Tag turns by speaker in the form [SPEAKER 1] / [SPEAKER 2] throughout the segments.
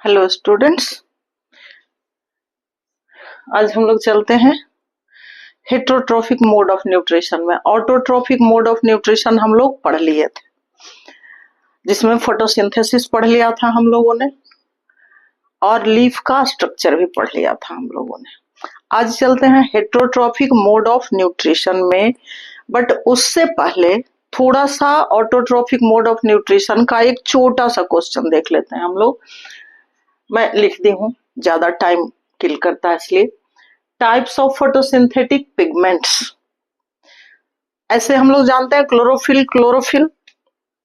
[SPEAKER 1] Hello students, आज हम लोग चलते हैं हेट्रोट्रोफिक मोड ऑफ न्यूट्रिशन में। ऑटोट्रोफिक मोड ऑफ न्यूट्रिशन हम लोग पढ़ लिए थे, जिसमें फोटोसिंथेसिस पढ़ लिया था हम लोगों ने और लीफ का स्ट्रक्चर भी पढ़ लिया था हम लोगों ने। आज चलते हैं हेट्रोट्रोफिक मोड ऑफ न्यूट्रिशन में, बट उससे पहले थोड़ा सा ऑटोट्रोफिक मोड ऑफ न्यूट्रिशन का एक छोटा सा क्वेश्चन देख लेते हैं हम लोग। मैं लिख दी हूँ, ज्यादा टाइम किल करता है इसलिए। टाइप्स ऑफ फोटोसिंथेटिक पिगमेंट्स, ऐसे हम लोग जानते हैं क्लोरोफिल,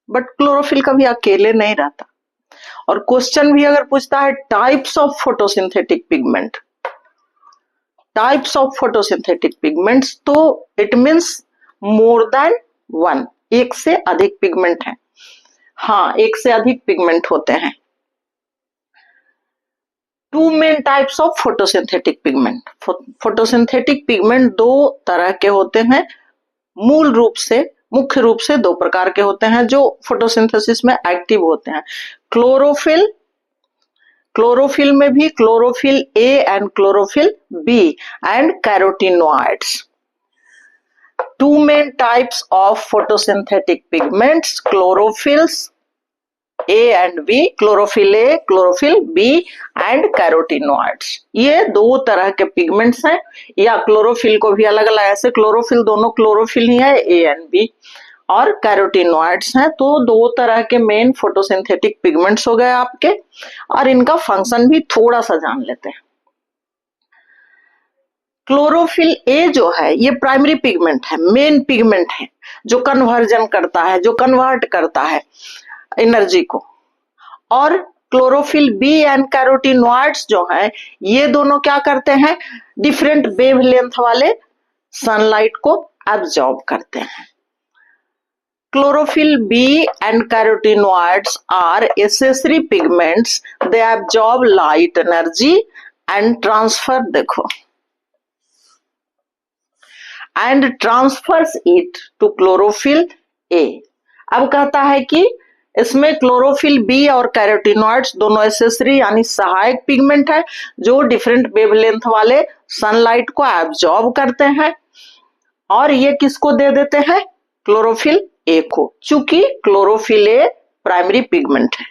[SPEAKER 1] बट क्लोरोफिल कभी अकेले नहीं रहता। और क्वेश्चन भी अगर पूछता है टाइप्स ऑफ फोटोसिंथेटिक पिगमेंट, तो it means more than one, एक से अधिक पिगमेंट है। हाँ, एक से अधिक पिगमेंट होते हैं। Two main types of photosynthetic pigment. Photosynthetic pigment दो तरह के होते हैं। मुख्य रूप से दो प्रकार के होते हैं जो फोटोसिंथेसिस में एक्टिव होते हैं। क्लोरोफिल में भी chlorophyll A and chlorophyll B and carotenoids. Two main types of photosynthetic pigments, chlorophylls A and B, chlorophyll A, chlorophyll B and carotenoids. ये दो तरह के पिगमेंट्स हैं, या क्लोरोफिल को भी अलग अलग, ऐसे क्लोरोफिल दोनों क्लोरोफिल ही है, ए एंड बी, और कैरोटीनॉइड्स हैं। तो दो तरह के मेन फोटोसिंथेटिक पिगमेंट्स हो गए आपके, और इनका फंक्शन भी थोड़ा सा जान लेते हैं। क्लोरोफिल ए जो है ये प्राइमरी पिगमेंट है, मेन पिगमेंट है, जो कन्वर्जन करता है, जो कन्वर्ट करता है एनर्जी को। और क्लोरोफिल बी एंड कैरोटीनॉइड्स जो है ये दोनों क्या करते हैं, डिफरेंट वेवलेंथ वाले सनलाइट को एब्जॉर्ब करते हैं। Chlorophyll B and carotenoids are accessory pigments, they absorb light energy and transfers it to chlorophyll A. अब कहता है कि इसमें क्लोरोफिल बी और कैरोटीनॉइड्स दोनों एसेसरी यानी सहायक पिगमेंट है, जो डिफरेंट वेवलेंथ वाले सनलाइट को एब्जॉर्ब करते हैं। और ये किसको दे देते हैं, क्लोरोफिल ए को, चूंकि क्लोरोफिल ए प्राइमरी पिगमेंट है,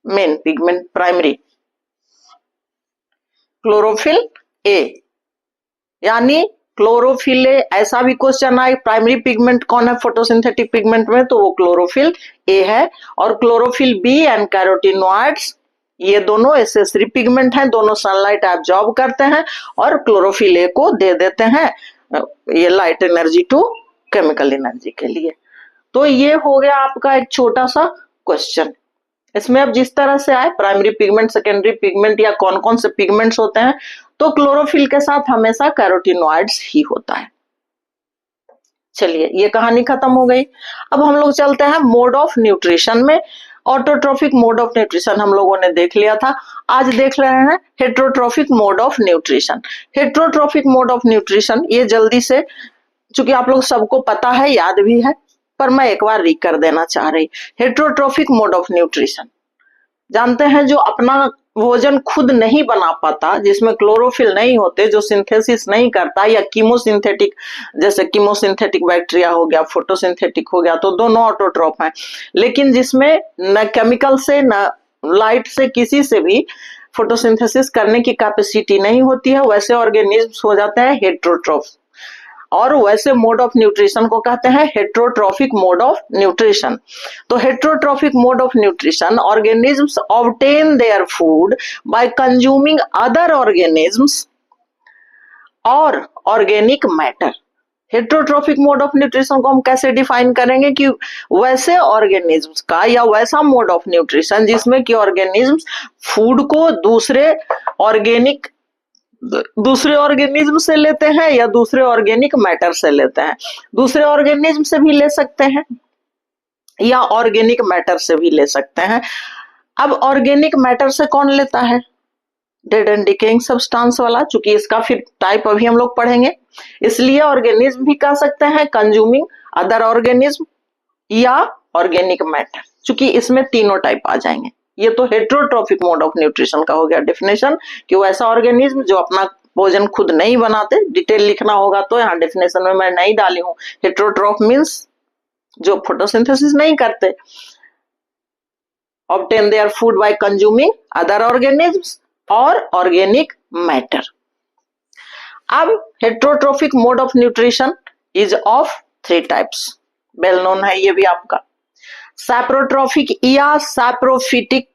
[SPEAKER 1] main pigment primary chlorophyll A. यानी क्लोरोफिल ए, ऐसा भी क्वेश्चन आए प्राइमरी पिगमेंट कौन है फोटोसिंथेटिक पिगमेंट में, तो वो क्लोरोफिल ए है। और क्लोरोफिल बी एंड कैरोटीनॉइड्स ये दोनों एसेसरी पिगमेंट हैं, दोनों सनलाइट एब्जॉर्ब करते हैं और क्लोरोफिल ए को दे देते हैं ये light energy to chemical energy के लिए। तो ये हो गया आपका एक छोटा सा क्वेश्चन। इसमें अब जिस तरह से आए प्राइमरी पिगमेंट, सेकेंडरी पिगमेंट, या कौन कौन से पिगमेंट्स होते हैं, तो क्लोरोफिल के साथ हमेशा कैरोटीनॉइड्स ही होता है। चलिए, ये कहानी खत्म हो गई। अब हम लोग चलते हैं मोड ऑफ न्यूट्रिशन में। ऑटोट्रोफिक मोड ऑफ न्यूट्रिशन हम लोगों ने देख लिया था, आज देख रहे हैं heterotrophic mode of nutrition. Heterotrophic mode of nutrition, ये जल्दी से, चूंकि आप लोग सबको पता है, याद भी है, पर मैं एक बार रिकर देना चाह रही। हेट्रोट्रोफिक मोड ऑफ न्यूट्रिशन जानते हैं, जो अपना भोजन खुद नहीं बना पाता, जिसमें क्लोरोफिल नहीं होते, जो सिंथेसिस नहीं करता, या कीमोसिंथेटिक, जैसे कीमोसिंथेटिक बैक्टीरिया हो गया, फोटोसिंथेटिक हो गया, तो दोनों ऑटोट्रोफ हैं। लेकिन जिसमें न केमिकल से न लाइट से किसी से भी फोटोसिंथेसिस करने की कैपेसिटी नहीं होती है, वैसे ऑर्गेनिज्म्स हो जाते हैं हेट्रोट्रोफ। और वैसे मोड ऑफ न्यूट्रिशन को कहते हैं हेट्रोट्रोफिक मोड ऑफ न्यूट्रिशन। तो heterotrophic mode of nutrition, organisms obtain their food by consuming other organisms और organic matter. Heterotrophic mode of nutrition को हम कैसे डिफाइन करेंगे, कि वैसे ऑर्गेनिज्म्स का, या वैसा मोड ऑफ न्यूट्रिशन जिसमें कि ऑर्गेनिज्म्स फूड को दूसरे ऑर्गेनिज्म से लेते हैं, या दूसरे ऑर्गेनिक मैटर से लेते हैं। दूसरे ऑर्गेनिज्म से भी ले सकते हैं, या ऑर्गेनिक मैटर से भी ले सकते हैं। अब ऑर्गेनिक मैटर से कौन लेता है, डेड एंड डिकेइंग सब्सटेंस वाला, चूंकि इसका फिर टाइप अभी हम लोग पढ़ेंगे, इसलिए ऑर्गेनिज्म भी कह सकते हैं कंज्यूमिंग अदर ऑर्गेनिज्म या ऑर्गेनिक मैटर, चूंकि इसमें तीनों टाइप आ जाएंगे, ये तो हेट्रोट्रॉफिक मोड ऑफ न्यूट्रिशन का हो गया डेफिनेशन, कि वो ऐसा ऑर्गेनिज्म जो अपना भोजन खुद नहीं बनाते। डिटेल लिखना होगा तो यहाँ डेफिनेशन में मैं नहीं डाली हूँ। हेट्रोट्रॉफ मीन्स जो फोटोसिंथेसिस नहीं करते। obtain their food by consuming other organisms or organic matter. अब heterotrophic mode of nutrition is of 3 types, well known है ये भी आपका। सैप्रोट्रॉफिक या सैप्रोफिटिक,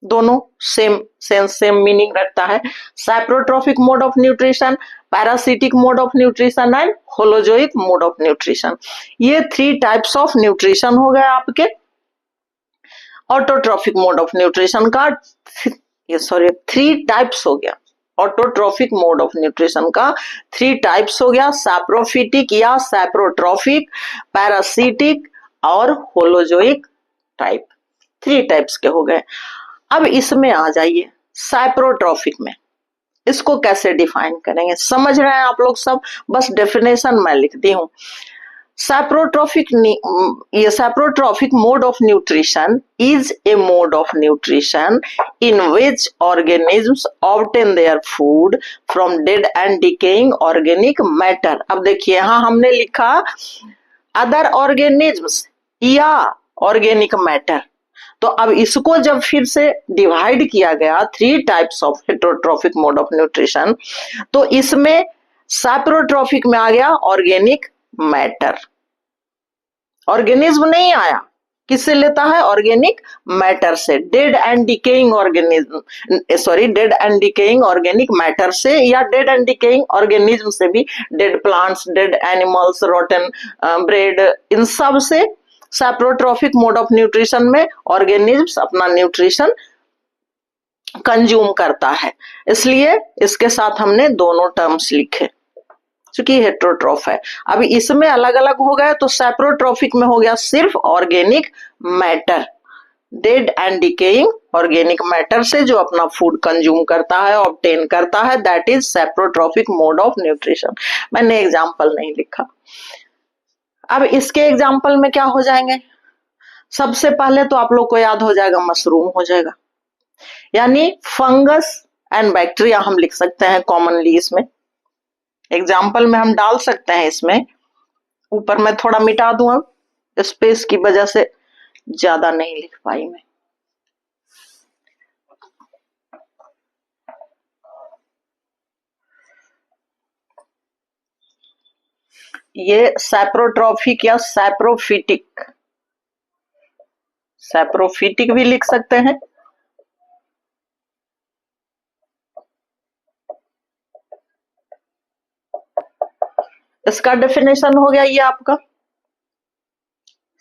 [SPEAKER 1] दोनों सेम मीनिंग रखता है। Saprotrophic mode of nutrition, parasitic mode of nutrition and holozoic mode of nutrition, ये 3 टाइप्स ऑफ न्यूट्रिशन हो गए आपके। ऑटोट्रॉफिक मोड ऑफ न्यूट्रिशन का 3 टाइप्स हो गया। ऑटोट्रॉफिक मोड ऑफ न्यूट्रिशन का 3 टाइप्स हो गया, सैप्रोफिटिक या सैप्रोट्रॉफिक, पैरासिटिक और होलोजोइक टाइप, 3 टाइप्स के हो गए। अब इसमें आ जाइए सैप्रोट्रॉफिक में, इसको कैसे डिफाइन करेंगे, समझ रहे हैं आप लोग सब, बस डेफिनेशन मैं लिख दी हूं। सैप्रोट्रॉफिक mode of nutrition is a mode of nutrition in which organisms obtain their food from dead and decaying organic matter। अब देखिए यहाँ हमने लिखा अदर ऑर्गेनिज्म्स या ऑर्गेनिक मैटर, तो अब इसको जब फिर से डिवाइड किया गया 3 types of heterotrophic mode of nutrition, तो इसमें सैप्रोट्रॉफिक में आ गया ऑर्गेनिक मैटर। ऑर्गेनिज्म नहीं आया, किससे लेता है, ऑर्गेनिक मैटर से, dead and decaying organic matter से, या डेड एंड डिकेइंग ऑर्गेनिज्म से भी, dead plants, dead animals, rotten bread, इन सब से सैप्रोट्रॉफिक मोड ऑफ न्यूट्रिशन में ऑर्गेनिज्म्स अपना न्यूट्रिशन कंज्यूम करता है। इसलिए इसके साथ हमने दोनों टर्म्स लिखे, चूंकि हेटेरोट्रॉफ है। अब इसमें अलग अलग हो गए, तो सैप्रोट्रॉफिक में हो गया सिर्फ organic matter, dead and decaying organic matter से जो अपना फूड कंज्यूम करता है, ऑब्टेन करता है, that is saprotrophic mode of nutrition. मैंने एग्जाम्पल नहीं लिखा। अब इसके एग्जाम्पल में क्या हो जाएंगे, सबसे पहले तो आप लोग को याद हो जाएगा मशरूम हो जाएगा, यानी फंगस एंड बैक्टीरिया हम लिख सकते हैं कॉमनली। इसमें एग्जाम्पल में हम डाल सकते हैं, इसमें ऊपर मैं थोड़ा मिटा दूं, अब स्पेस की वजह से ज्यादा नहीं लिख पाई मैं। ये सैप्रोट्रॉफिक या सैप्रोफिटिक भी लिख सकते हैं। इसका डेफिनेशन हो गया ये आपका,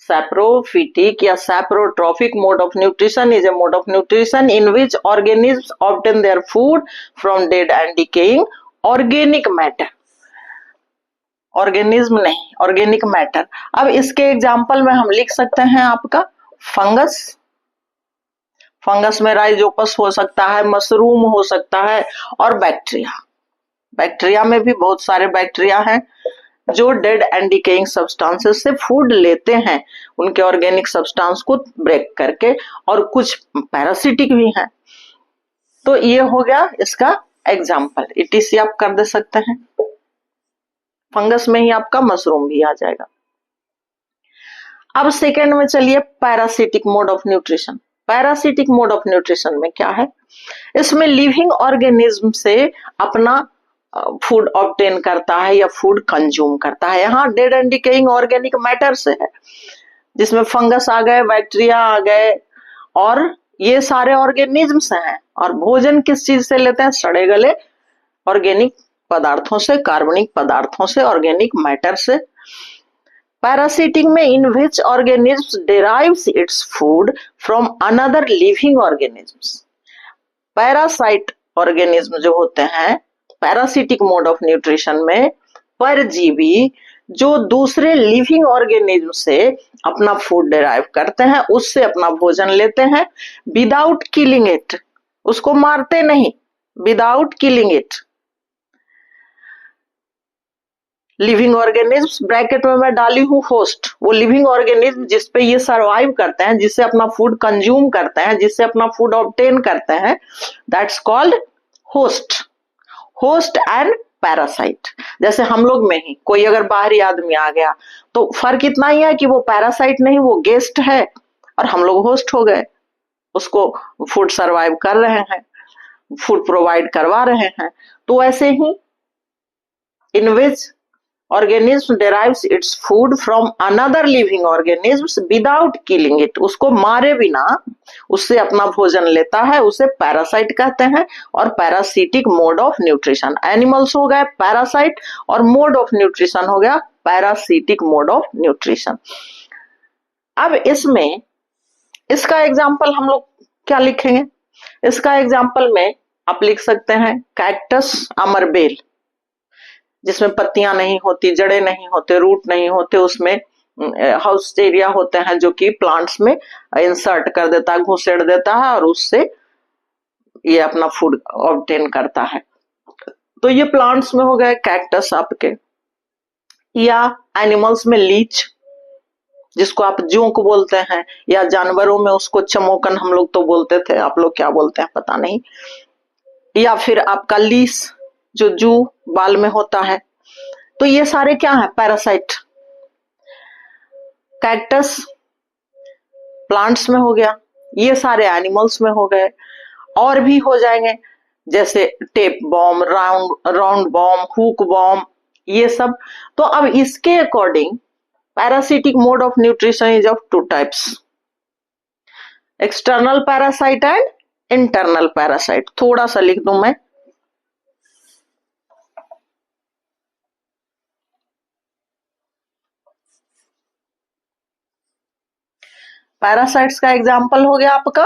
[SPEAKER 1] सैप्रोफिटिक या saprotrophic mode of nutrition is a mode of nutrition in which organisms obtain their food from dead and decaying organic matter, organism नहीं, ऑर्गेनिक मैटर। अब इसके एग्जाम्पल में हम लिख सकते हैं आपका फंगस, फंगस में राइजोपस हो सकता है, मशरूम हो सकता है, और बैक्टीरिया, बैक्टीरिया में भी बहुत सारे बैक्टीरिया हैं जो डेड एंड डिकेइंग सब्सटेंसेस से फूड लेते हैं, उनके ऑर्गेनिक सब्सटेंस को ब्रेक करके, और कुछ पैरासिटिक भी हैं। तो ये हो गया इसका एग्जाम्पल, ETC आप कर दे सकते हैं। फंगस में ही आपका मशरूम भी आ जाएगा। अब सेकेंड में चलिए parasitic mode of nutrition. Parasitic mode of nutrition में क्या है, इसमें लिविंग ऑर्गेनिज्म से अपना फूड ऑब्टेन करता है या फूड कंज्यूम करता है। यहाँ dead and decaying organic matter से है, जिसमें फंगस आ गए, बैक्टीरिया आ गए, और ये सारे ऑर्गेनिज्म्स हैं। और भोजन किस चीज से लेते हैं, सड़े गले ऑर्गेनिक पदार्थों से, कार्बनिक पदार्थों से, ऑर्गेनिक मैटर से। पैरासिटिक में in which organism derives its food from another living organisms. Parasite organism जो होते हैं पैरासिटिक मोड ऑफ न्यूट्रिशन में, परजीवी जो दूसरे लिविंग ऑर्गेनिज्म से अपना फूड डिराइव करते हैं, उससे अपना भोजन लेते हैं, विदाउट किलिंग इट, उसको मारते नहीं, without killing it. Living organism bracket में मैं डाली हूँ होस्ट, वो लिविंग ऑर्गेनिज्म जिसपे ये सरवाइव करते हैं, जिससे अपना फूड कंज्यूम करते हैं, जिससे अपना फूड ऑब्टेन करते हैं, that's called host. Host and parasite. जैसे हम लोग में ही कोई अगर बाहरी आदमी आ गया तो फर्क इतना ही है कि वो पैरासाइट नहीं, वो गेस्ट है और हम लोग होस्ट हो गए, उसको फूड सरवाइव कर रहे हैं, फूड प्रोवाइड करवा रहे हैं। तो ऐसे ही in which organism derives its food from another living organisms without killing it, उसको मारे बिना उससे अपना भोजन लेता है, उसे पैरासाइट कहते हैं। और parasitic mode of nutrition, animals हो गए पैरासाइट और मोड ऑफ न्यूट्रिशन हो गया पैरासिटिक मोड ऑफ न्यूट्रिशन। अब इसमें इसका एग्जाम्पल हम लोग क्या लिखेंगे? इसका एग्जाम्पल में आप लिख सकते हैं कैक्टस अमरबेल, जिसमें पत्तियां नहीं होती, जड़ें नहीं होते, रूट नहीं होते, उसमें हाउस्टेरिया होते हैं जो कि प्लांट्स में इंसर्ट कर देता है, घुसेड़ देता है और उससे ये अपना फूड ऑब्टेन करता है। तो ये प्लांट्स में हो गए कैक्टस आपके। या एनिमल्स में लीच, जिसको आप जोंक बोलते हैं, या जानवरों में उसको चमोकन हम लोग तो बोलते थे, आप लोग क्या बोलते हैं पता नहीं। या फिर आपका लीस जो जू बाल में होता है। तो ये सारे क्या है? पैरासाइट। कैक्टस प्लांट्स में हो गया, ये सारे एनिमल्स में हो गए, और भी हो जाएंगे जैसे tapeworm, roundworm, hookworm, ये सब। तो अब इसके according parasitic mode of nutrition is of two types, external parasite and internal parasite. थोड़ा सा लिख दूं मैं, पैरासाइट्स का एग्जाम्पल हो गया आपका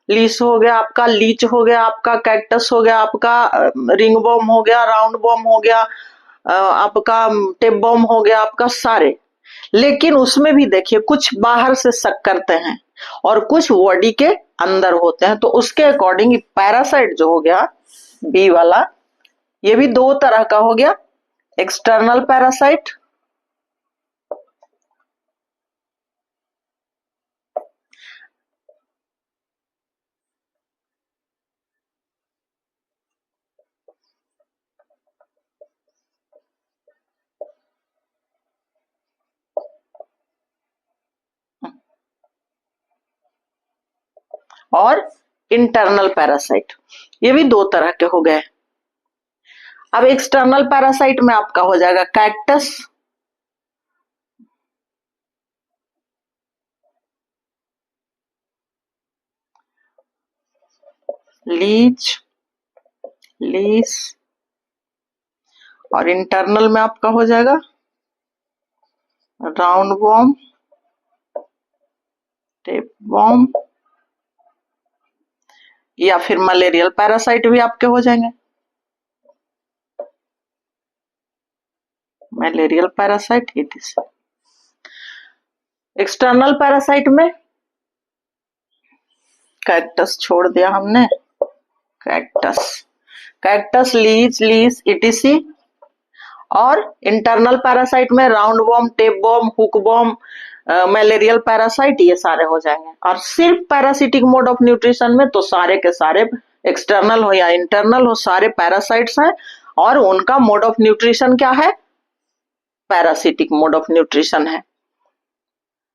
[SPEAKER 1] लीस हो गया आपका, लीच हो गया आपका, कैक्टस हो गया आपका, रिंग बॉम हो गया, राउंड बॉम हो गया आपका, टेप बॉम हो गया आपका, सारे। लेकिन उसमें भी देखिए कुछ बाहर से सक करते हैं और कुछ बॉडी के अंदर होते हैं। तो उसके अकॉर्डिंग पैरासाइट जो हो गया बी वाला, ये भी दो तरह का हो गया, एक्सटर्नल पैरासाइट और इंटरनल पैरासाइट, ये भी दो तरह के हो गए। अब एक्सटर्नल पैरासाइट में आपका हो जाएगा कैक्टस, लीच, लीस, और इंटरनल में आपका हो जाएगा राउंड बॉम, टेप बॉम, या फिर मलेरियल पैरासाइट भी आपके हो जाएंगे। Malarial parasite it is. External parasite में कैक्टस छोड़ दिया हमने, कैक्टस, लीच, लीस, इटीसी। और इंटरनल पैरासाइट में roundworm, tapeworm, hookworm, malarial parasite, ये सारे हो जाएंगे। और सिर्फ पैरासिटिक मोड ऑफ न्यूट्रिशन में तो सारे के सारे एक्सटर्नल हो या इंटरनल हो, सारे पैरासाइट्स हैं और उनका मोड ऑफ न्यूट्रिशन क्या है? पैरासिटिक मोड ऑफ न्यूट्रिशन है।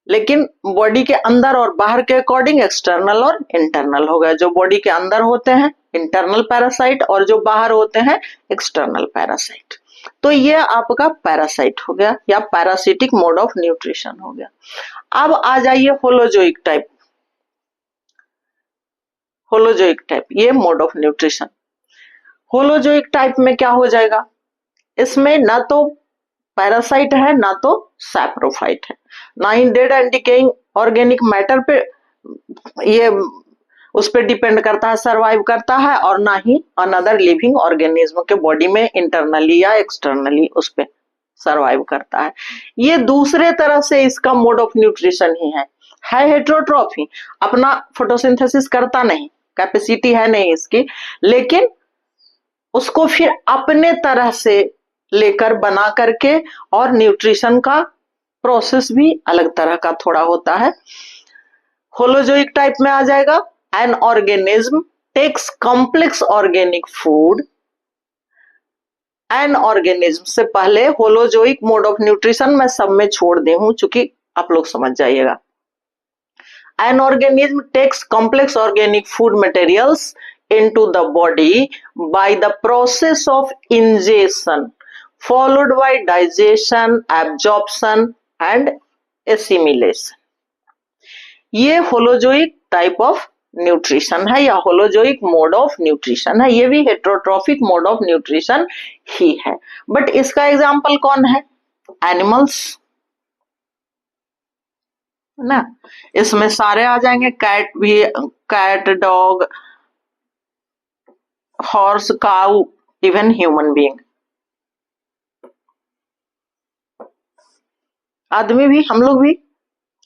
[SPEAKER 1] लेकिन बॉडी के अंदर और बाहर के अकॉर्डिंग एक्सटर्नल और इंटरनल हो गया। जो बॉडी के अंदर होते हैं इंटरनल पैरासाइट और जो बाहर होते हैं एक्सटर्नल पैरासाइट। तो ये आपका पैरासाइट हो गया या पैरासिटिक मोड ऑफ न्यूट्रिशन हो गया। अब आ जाइए होलोजोइक टाइप। होलोजोइक टाइप ये mode of nutrition. Holozoic type में क्या हो जाएगा? इसमें ना तो पैरासाइट है ना तो सैप्रोफाइट है, ना ही dead and decaying organic matter पे ये उस पर डिपेंड करता है, सरवाइव करता है, और ना ही अनदर लिविंग ऑर्गेनिज्म के बॉडी में इंटरनली या एक्सटर्नली उस पर सरवाइव करता है। ये दूसरे तरह से इसका मोड ऑफ न्यूट्रिशन ही है हेट्रोट्रॉफी, अपना फोटोसिंथेसिस करता नहीं, कैपेसिटी है नहीं इसकी, लेकिन उसको फिर अपने तरह से लेकर बना करके, और न्यूट्रिशन का प्रोसेस भी अलग तरह का थोड़ा होता है। होलोजोइक टाइप में आ जाएगा, an organism takes complex organic food. An organism से पहले होलोजोइक मोड ऑफ न्यूट्रिशन मैं सब में छोड़ दी हूं, चूंकि आप लोग समझ जाइएगा। An organism takes complex organic food materials into the body by the process of ingestion, followed by digestion, absorption and assimilation. ये होलोजोइक टाइप ऑफ न्यूट्रिशन है या होलोजोइक मोड ऑफ न्यूट्रिशन है। ये भी हेट्रोट्रॉफिक मोड ऑफ न्यूट्रिशन ही है, but इसका example कौन है? एनिमल्स ना, इसमें सारे आ जाएंगे, कैट भी, cat, dog, horse, cow, even human being. आदमी भी, हम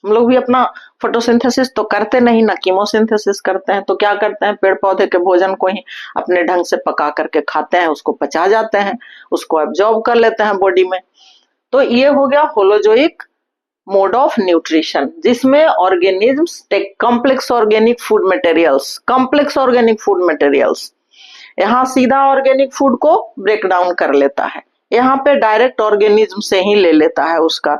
[SPEAKER 1] लोग भी अपना फोटोसिंथेसिस तो करते नहीं ना, कीमोसिंथेसिस करते हैं। तो क्या करते हैं, पेड़ पौधे के भोजन को ही अपने ढंग से पका करके खाते हैं, उसको पचा जाते हैं, उसको एब्जॉर्ब कर लेते हैं बॉडी में। तो ये हो गया होलोजोइक मोड ऑफ न्यूट्रिशन, जिसमें organisms take complex organic food materials. Complex organic food materials, यहाँ सीधा ऑर्गेनिक फूड को ब्रेक डाउन कर लेता है, यहाँ पे डायरेक्ट ऑर्गेनिज्म से ही ले लेता है, उसका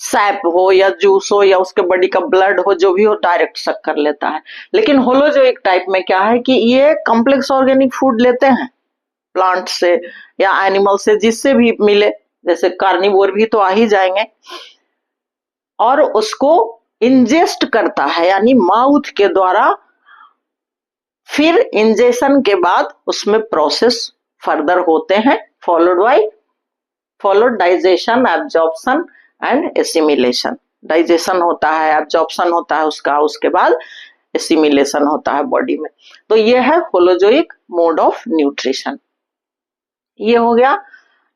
[SPEAKER 1] सैप हो या जूस हो या उसके बॉडी का ब्लड हो, जो भी हो, डायरेक्ट सक कर लेता है। लेकिन होलोजोइक टाइप में क्या है कि ये कॉम्प्लेक्स ऑर्गेनिक फूड लेते हैं प्लांट से या एनिमल से, जिससे भी मिले, जैसे कार्निवोर भी तो आ ही जाएंगे, और उसको इंजेस्ट करता है, यानी माउथ के द्वारा। फिर इंजेशन के बाद उसमें प्रोसेस फर्दर होते हैं, followed digestion, absorption and assimilation. Digestion होता है, एब्जॉर्प्शन होता है उसका, उसके बाद एसिमिलेशन होता है बॉडी में। तो ये है होलोजोइक मोड ऑफ न्यूट्रिशन। ये हो गया,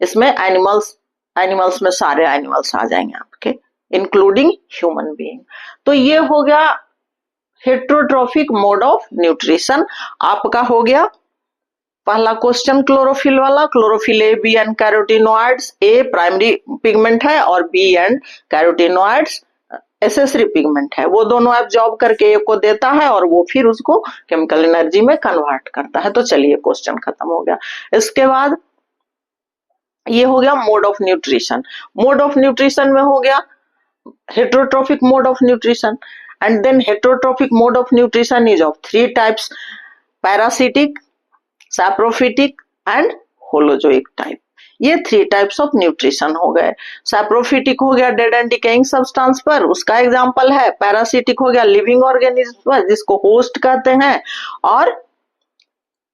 [SPEAKER 1] इसमें एनिमल्स में सारे एनिमल्स आ जाएंगे आपके, इंक्लूडिंग ह्यूमन बीइंग। तो ये हो गया हेट्रोट्रॉफिक मोड ऑफ न्यूट्रिशन। आपका हो गया पहला क्वेश्चन क्लोरोफिल वाला। Chlorophyll A, B and carotenoids. A primary pigment है और B and carotenoids accessory pigment है। वो दोनों एब्जॉर्ब करके ए को देता है और वो फिर उसको केमिकल एनर्जी में कन्वर्ट करता है। तो चलिए क्वेश्चन खत्म हो गया। इसके बाद ये हो गया mode of nutrition. Mode of nutrition में हो गया heterotrophic mode of nutrition, and then heterotrophic mode of nutrition is of three types: parasitic, saprophytic and holozoic type। ये थ्री टाइप्स ऑफ न्यूट्रिशन हो गए। सैप्रोफिटिक हो गया डेड एंड डिकेइंग सब्सटेंस पर, उसका एग्जांपल है। पैरासिटिक हो गया लिविंग ऑर्गेनिज्म पर, जिसको होस्ट कहते हैं, और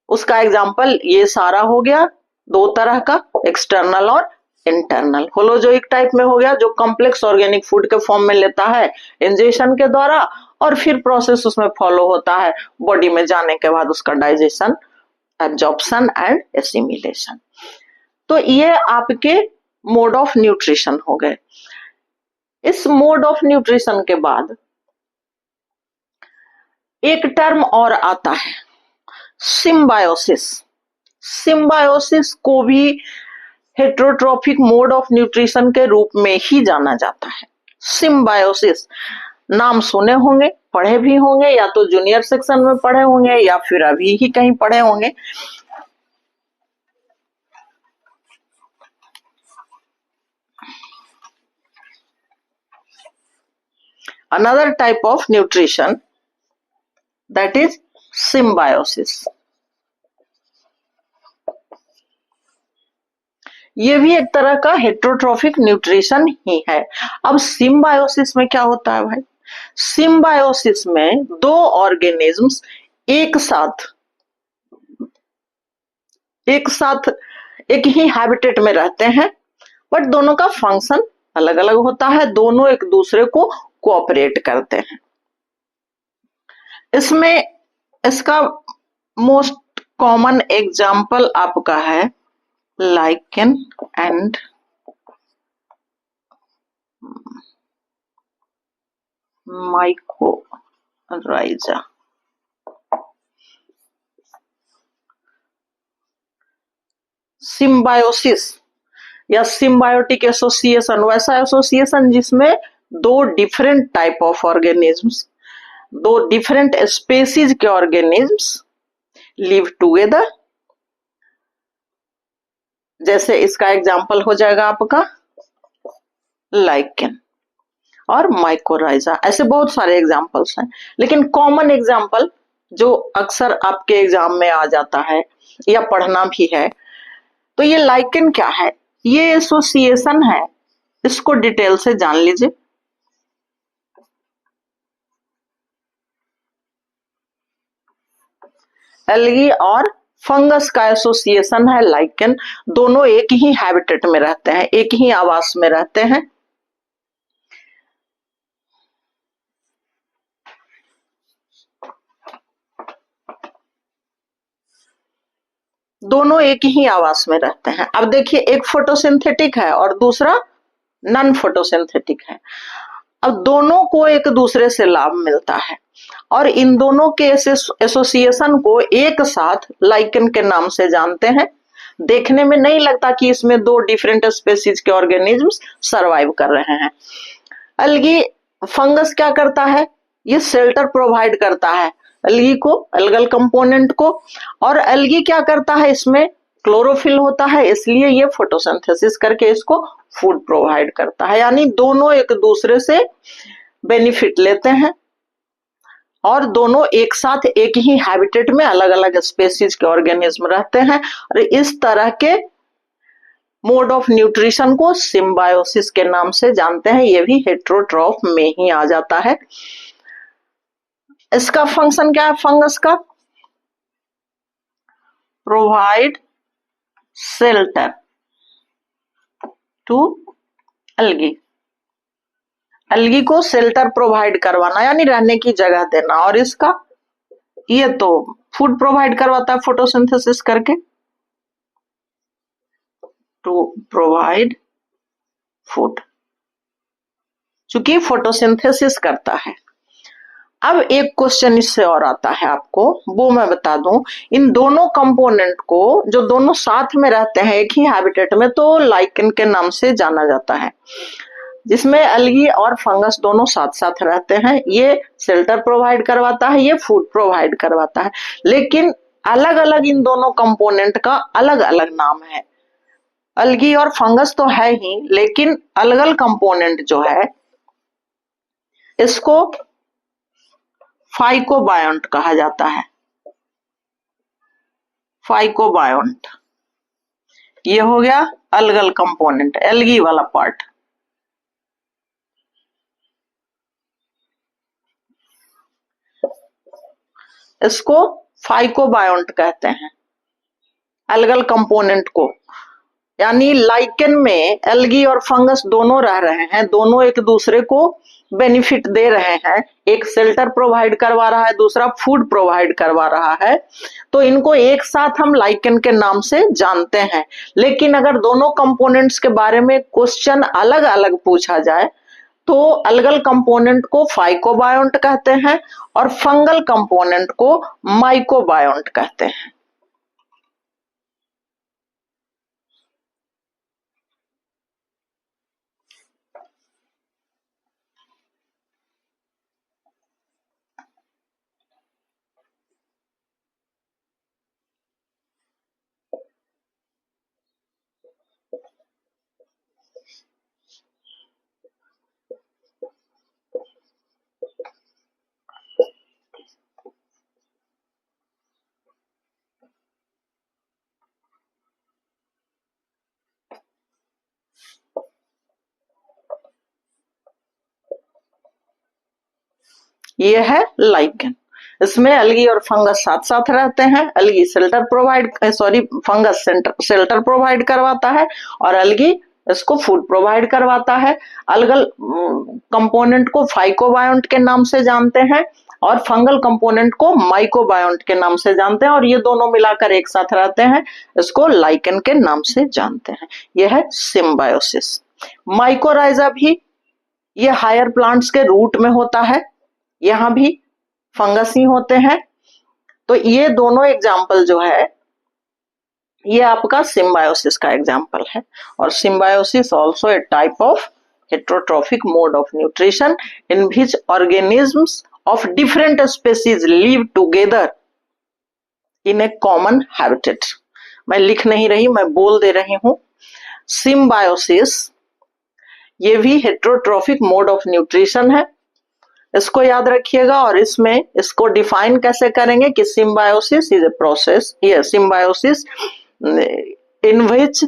[SPEAKER 1] उसका एग्जांपल ये सारा हो गया दो तरह का, एक्सटर्नल और इंटरनल। होलोजोइक टाइप में हो गया जो कॉम्प्लेक्स ऑर्गेनिक फूड के फॉर्म में लेता है इंजेशन के द्वारा, और फिर प्रोसेस उसमें फॉलो होता है बॉडी में जाने के बाद, उसका डाइजेशन, एब्जॉर्प्शन एंड एसिमिलेशन। तो ये आपके मोड ऑफ न्यूट्रिशन हो गए। इस मोड ऑफ न्यूट्रिशन के बाद एक टर्म और आता है, सिम्बायोसिस। सिम्बायोसिस को भी हेट्रोट्रॉफिक मोड ऑफ न्यूट्रिशन के रूप में ही जाना जाता है। सिम्बायोसिस नाम सुने होंगे, पढ़े भी होंगे, या तो जूनियर सेक्शन में पढ़े होंगे या फिर अभी ही कहीं पढ़े होंगे। Another type of nutrition, that is symbiosis। ये भी एक तरह का हेट्रोट्रॉफिक न्यूट्रिशन ही है। अब सिम्बायोसिस में क्या होता है भाई? सिम्बायोसिस में दो ऑर्गेनिज्म्स एक साथ एक ही हैबिटेट में रहते हैं, बट दोनों का फंक्शन अलग अलग होता है, दोनों एक दूसरे को कोऑपरेट करते हैं। इसमें इसका मोस्ट कॉमन एग्जाम्पल आपका है लाइकेन एंड माइकोराइजा। सिम्बायोसिस या सिम्बायोटिक एसोसिएशन, वैसा एसोसिएशन जिसमें दो डिफरेंट टाइप ऑफ ऑर्गेनिज्म्स, दो डिफरेंट स्पेसीज के ऑर्गेनिज्म्स लिव टुगेदर। जैसे इसका एग्जांपल हो जाएगा आपका लाइकेन और माइकोराइजा, ऐसे बहुत सारे एग्जांपल्स हैं, लेकिन कॉमन एग्जांपल जो अक्सर आपके एग्जाम में आ जाता है या पढ़ना भी है, तो ये लाइकेन क्या है, ये एसोसिएशन है, इसको डिटेल से जान लीजिए। एल्गी और फंगस का एसोसिएशन है लाइकेन, दोनों एक ही हैबिटेट में रहते हैं, एक ही आवास में रहते हैं। दोनों एक ही आवास में रहते हैं। अब देखिए, एक फोटोसिंथेटिक है और दूसरा नॉन फोटोसिंथेटिक है। अब दोनों को एक दूसरे से लाभ मिलता है और इन दोनों के एसोसिएशन को एक साथ लाइकेन के नाम से जानते हैं। देखने में नहीं लगता कि इसमें दो डिफरेंट स्पेसीज के ऑर्गेनिज्म्स सरवाइव कर रहे हैं। एल्गी फंगस क्या करता है, ये शेल्टर प्रोवाइड करता है एल्गी को, एल्गल कंपोनेंट को, और एल्गी क्या करता है, इसमें क्लोरोफिल होता है, इसलिए ये फोटोसिंथेसिस करके इसको फूड प्रोवाइड करता है। यानी दोनों एक दूसरे से बेनिफिट लेते हैं और दोनों एक साथ एक ही हैबिटेट में अलग अलग स्पेसीज के ऑर्गेनिज्म रहते हैं और इस तरह के मोड ऑफ न्यूट्रिशन को सिम्बायोसिस के नाम से जानते हैं। ये भी हेटेरोट्रॉफ में ही आ जाता है। इसका फंक्शन क्या है फंगस का, provide shelter to algae, algae को शेल्टर प्रोवाइड करवाना यानी रहने की जगह देना, और इसका ये तो फूड प्रोवाइड करवाता है फोटोसिंथेसिस करके, टू प्रोवाइड फूड, चूंकि फोटोसिंथेसिस करता है। अब एक क्वेश्चन इससे और आता है आपको, वो मैं बता दूं, इन दोनों कंपोनेंट को जो दोनों साथ में रहते हैं एक ही हैबिटेट में, तो लाइकेन के नाम से जाना जाता है, जिसमें एल्गी और फंगस दोनों साथ साथ रहते हैं। ये शेल्टर प्रोवाइड करवाता है, ये फूड प्रोवाइड करवाता है, लेकिन अलग अलग इन दोनों कंपोनेंट का अलग अलग नाम है। एल्गी और फंगस तो है ही, लेकिन अलग अलग कंपोनेंट जो है इसको फाइकोबायोंट कहा जाता है। फाइकोबायोंट ये हो गया अलगल कंपोनेंट, एल्गी वाला पार्ट। इसको फाइकोबायोंट कहते हैं, अलगल कंपोनेंट को। यानी लाइकेन में एल्गी और फंगस दोनों रह रहे हैं, दोनों एक दूसरे को बेनिफिट दे रहे हैं, एक शेल्टर प्रोवाइड करवा रहा है, दूसरा फूड प्रोवाइड करवा रहा है, तो इनको एक साथ हम लाइकेन के नाम से जानते हैं। लेकिन अगर दोनों कंपोनेंट्स के बारे में क्वेश्चन अलग अलग पूछा जाए तो अलगल कंपोनेंट को फाइकोबायोंट कहते हैं और फंगल कंपोनेंट को माइकोबायोंट कहते हैं। ये है लाइकेन, इसमें एल्गी और फंगस साथ साथ रहते हैं। एल्गी फंगस शेल्टर प्रोवाइड करवाता है और एल्गी इसको फूड प्रोवाइड करवाता है। अलगल कंपोनेंट को फाइकोबायोंट के नाम से जानते हैं और फंगल कंपोनेंट को माइकोबायोंट के नाम से जानते हैं, और ये दोनों मिलाकर एक साथ रहते हैं, इसको लाइकेन के नाम से जानते हैं। यह है सिम्बायोसिस। माइकोराइजा भी ये हायर प्लांट्स के रूट में होता है, यहां भी फंगस ही होते हैं। तो ये दोनों एग्जाम्पल जो है ये आपका सिम्बायोसिस का एग्जाम्पल है। और symbiosis also a type of heterotrophic mode of nutrition in which organisms of different species live together in a common habitat। मैं लिख नहीं रही, मैं बोल दे रही हूं। सिम्बायोसिस ये भी हेट्रोट्रॉफिक मोड ऑफ न्यूट्रिशन है, इसको याद रखिएगा। और इसमें इसको डिफाइन कैसे करेंगे कि सिम्बायोसिस इज ए प्रोसेस, ये symbiosis in which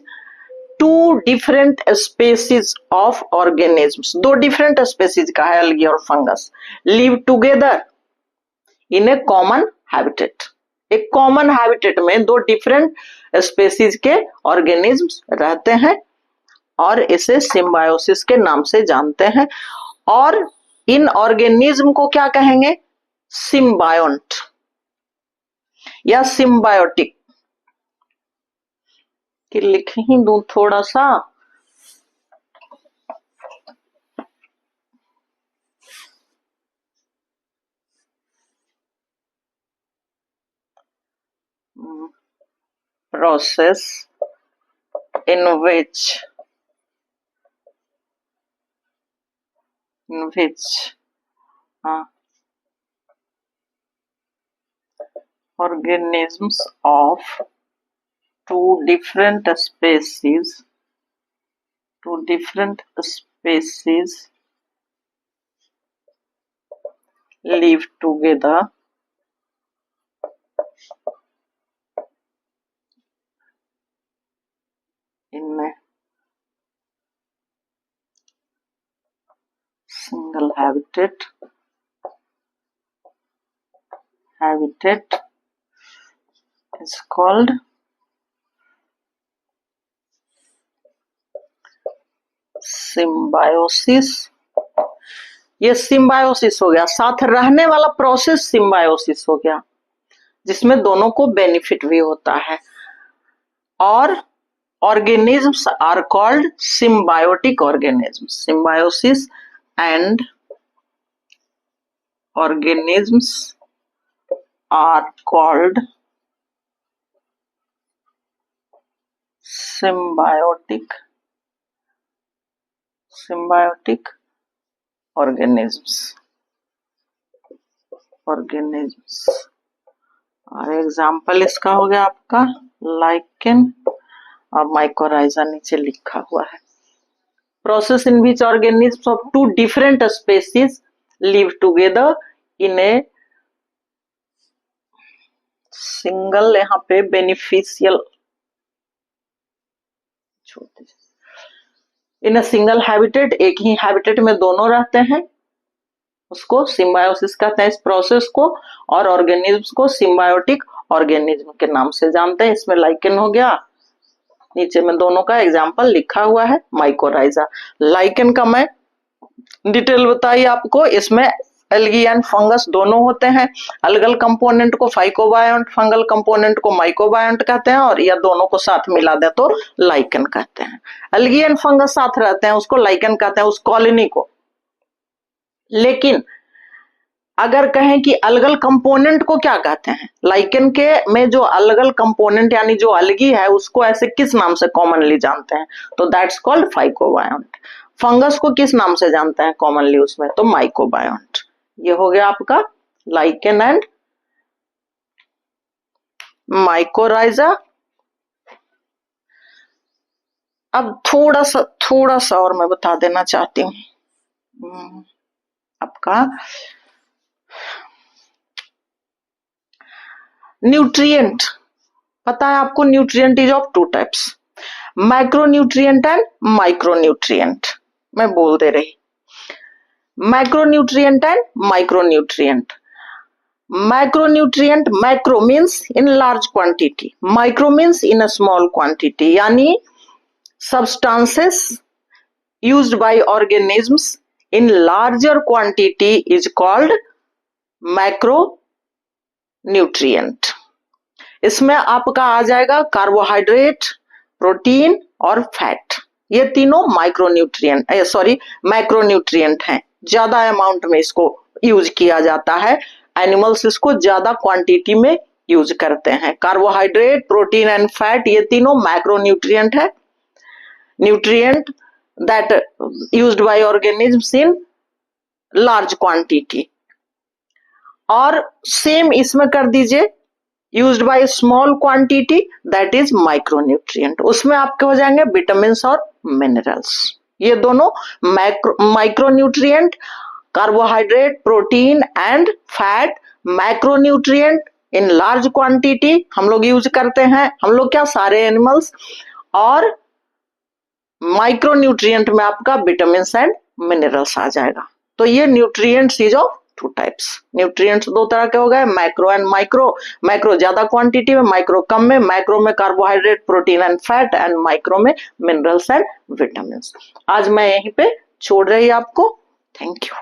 [SPEAKER 1] two different species of organisms, दो डिफरेंट स्पेसीज का है अलगी और fungus, live together in a common habitat. एक कॉमन हैबिटेट में दो डिफरेंट स्पेसीज के ऑर्गेनिजम्स रहते हैं और इसे सिम्बायोसिस के नाम से जानते हैं। और इन ऑर्गेनिज्म को क्या कहेंगे? सिम्बायोंट या सिम्बायोटिक। कि लिख ही दूं थोड़ा सा, process in which organisms of two different species live together in a single habitat is called symbiosis. ये सिम्बायोसिस हो गया, साथ रहने वाला प्रोसेस सिम्बायोसिस हो गया, जिसमें दोनों को बेनिफिट भी होता है। और organisms are called symbiotic organisms। symbiosis and organisms are called symbiotic organisms। और एग्जाम्पल इसका हो गया आपका लाइकेन और माइकोराइजा नीचे लिखा हुआ है। Process in which organisms of two different species live together in a single, यहाँ पे beneficial, in a single habitat, एक ही हैबिटेट में दोनों रहते हैं, उसको सिम्बायोसिस कहते हैं इस प्रोसेस को। और ऑर्गेनिज्म्स को सिम्बायोटिक ऑर्गेनिज्म के नाम से जानते हैं। इसमें लाइकेन हो गया, नीचे में दोनों का एग्जाम्पल लिखा हुआ है माइकोराइजा। लाइकेन का मैं डिटेल बताइए आपको, इसमें एल्गी एंड फंगस दोनों होते हैं। अलगल कंपोनेंट को फाइकोबायोंट, फंगल कंपोनेंट को माइकोबायोंट कहते हैं, और या दोनों को साथ मिला दे तो लाइकेन कहते हैं। एल्गी एंड फंगस साथ रहते हैं, उसको लाइकेन कहते हैं, उस कॉलोनी को। लेकिन अगर कहें कि अलगल कंपोनेंट को क्या कहते हैं, लाइकेन के में जो अलगल कंपोनेंट यानी जो अलगी है उसको ऐसे किस नाम से कॉमनली जानते हैं, तो दैट्स कॉल्ड फाइकोबायोंट। फंगस को किस नाम से जानते हैं कॉमनली उसमें, तो माइकोबायोंट। ये हो गया आपका लाइकेन एंड माइकोराइजा। अब थोड़ा सा और मैं बता देना चाहती हूँ आपका न्यूट्रिएंट। पता है आपको nutrient is of two types, micronutrient and micronutrient. मैं बोल दे रही, macronutrient and micronutrient। macronutrient, macro means in large quantity, micro means in a small quantity, यानी substances used by organisms in larger quantity is called macronutrient। इसमें आपका आ जाएगा carbohydrate, protein और fat, ये तीनों मैक्रोन्यूट्रिएंट हैं। ज्यादा अमाउंट में इसको यूज किया जाता है, एनिमल्स इसको ज्यादा क्वांटिटी में यूज करते हैं। कार्बोहाइड्रेट, प्रोटीन एंड फैट, ये तीनों मैक्रोन्यूट्रिएंट है, nutrient that used by organisms in large quantity. और सेम इसमें कर दीजिए, used by small quantity, that is micronutrient. उसमें आपके हो जाएंगे विटामिन और मिनरल्स। ये दोनों micronutrient, carbohydrate, protein and fat, macronutrient in large quantity हम लोग यूज करते हैं, हम लोग क्या, सारे एनिमल्स। और माइक्रोन्यूट्रिएंट में आपका विटामिन एंड मिनरल्स आ जाएगा। तो ये nutrients is of two types. Nutrients दो तरह के हो गए, मैक्रो एंड माइक्रो। मैक्रो ज्यादा क्वांटिटी में, माइक्रो कम में। मैक्रो में carbohydrate, protein and fat, and micro में मिनरल्स एंड विटामिन। आज मैं यहीं पे छोड़ रही आपको। Thank you.